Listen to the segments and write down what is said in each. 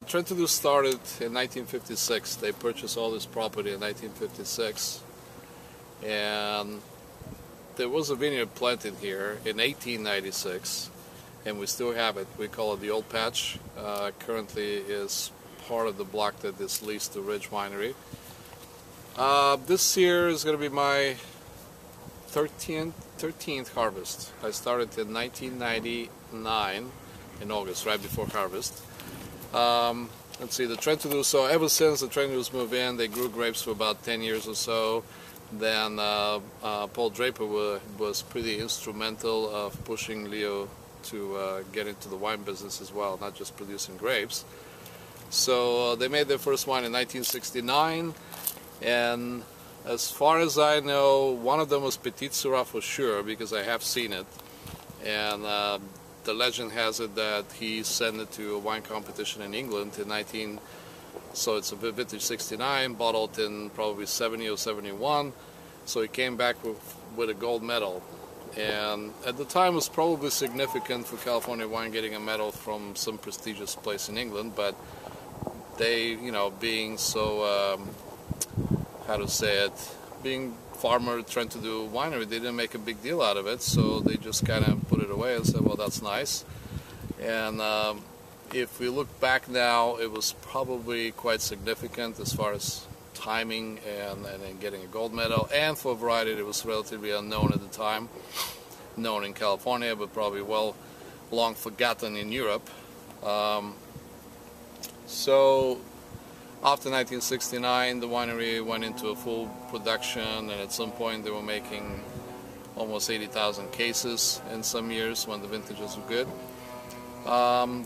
Trentadue started in 1956. They purchased all this property in 1956, and there was a vineyard planted here in 1896, and we still have it. We call it the Old Patch. Currently is part of the block that is leased to Ridge Winery. This year is going to be my 13th harvest. I started in 1999 in August, right before harvest. Let's see, the Trentadue, so ever since the Trentadues moved in, they grew grapes for about 10 years or so. Then Paul Draper was pretty instrumental of pushing Leo to get into the wine business as well, not just producing grapes. So they made their first wine in 1969, and as far as I know, one of them was Petite Sirah for sure, because I have seen it. And the legend has it that he sent it to a wine competition in England in so it's a vintage 69, bottled in probably 70 or 71. So he came back with a gold medal. And at the time it was probably significant for California wine getting a medal from some prestigious place in England, but they, you know, being so, how to say it, being farmer Trentadue winery, they didn't make a big deal out of it, so they just kind of put it away and said, well, that's nice. And if we look back now, it was probably quite significant as far as timing and getting a gold medal, and for a variety it was relatively unknown at the time, known in California, but probably long forgotten in Europe. So after 1969, the winery went into a full production, and at some point they were making almost 80,000 cases in some years when the vintages were good.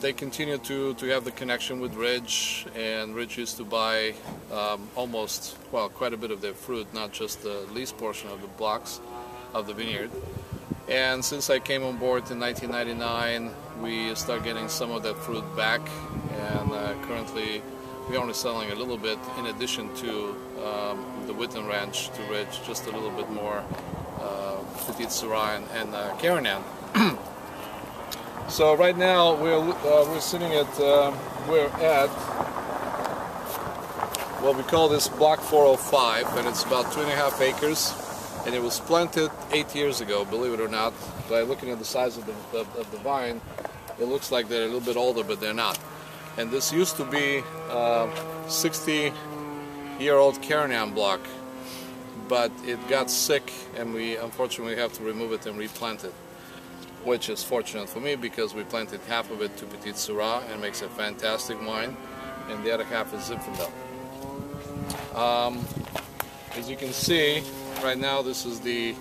They continued to have the connection with Ridge, and Ridge used to buy quite a bit of their fruit, not just the lease portion of the blocks of the vineyard. And since I came on board in 1999, we start getting some of that fruit back, and currently we're only selling a little bit in addition to the Witten Ranch to Ridge, just a little bit more Petite Sirah and Carignan. So right now we're sitting at what we call this block 405, and it's about 2.5 acres, and it was planted 8 years ago, believe it or not. By looking at the size of the vine, it looks like they're a little bit older, but they're not. And this used to be 60-year-old Carignan block, but it got sick, and we unfortunately have to remove it and replant it, which is fortunate for me because we planted half of it to Petite Sirah and makes a fantastic wine, and the other half is Zinfandel. As you can see, right now this is the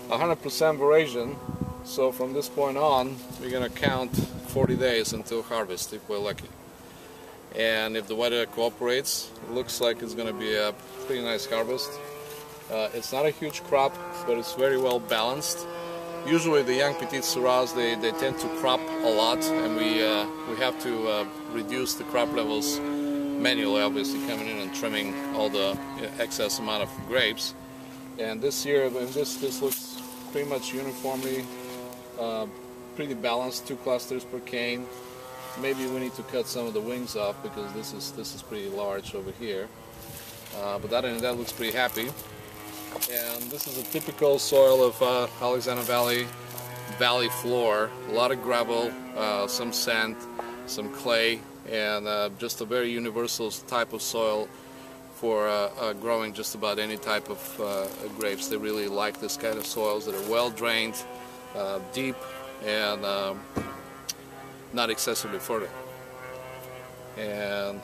100% Verasion, so from this point on we're going to count 40 days until harvest if we're lucky. And if the weather cooperates, it looks like it's going to be a pretty nice harvest. It's not a huge crop, but it's very well balanced. Usually the young Petite Sirahs, they tend to crop a lot, and we have to reduce the crop levels manually, obviously coming in and trimming all the excess amount of grapes. And this year, this looks pretty much uniformly pretty balanced, 2 clusters per cane. Maybe we need to cut some of the wings off because this is pretty large over here. But other than that, looks pretty happy. And this is a typical soil of Alexander Valley floor. A lot of gravel, some sand, some clay, and just a very universal type of soil for growing just about any type of grapes. They really like this kind of soils that are well drained, deep, and not excessively fertile. And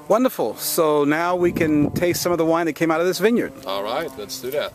wonderful. So now we can taste some of the wine that came out of this vineyard. all right, let's do that.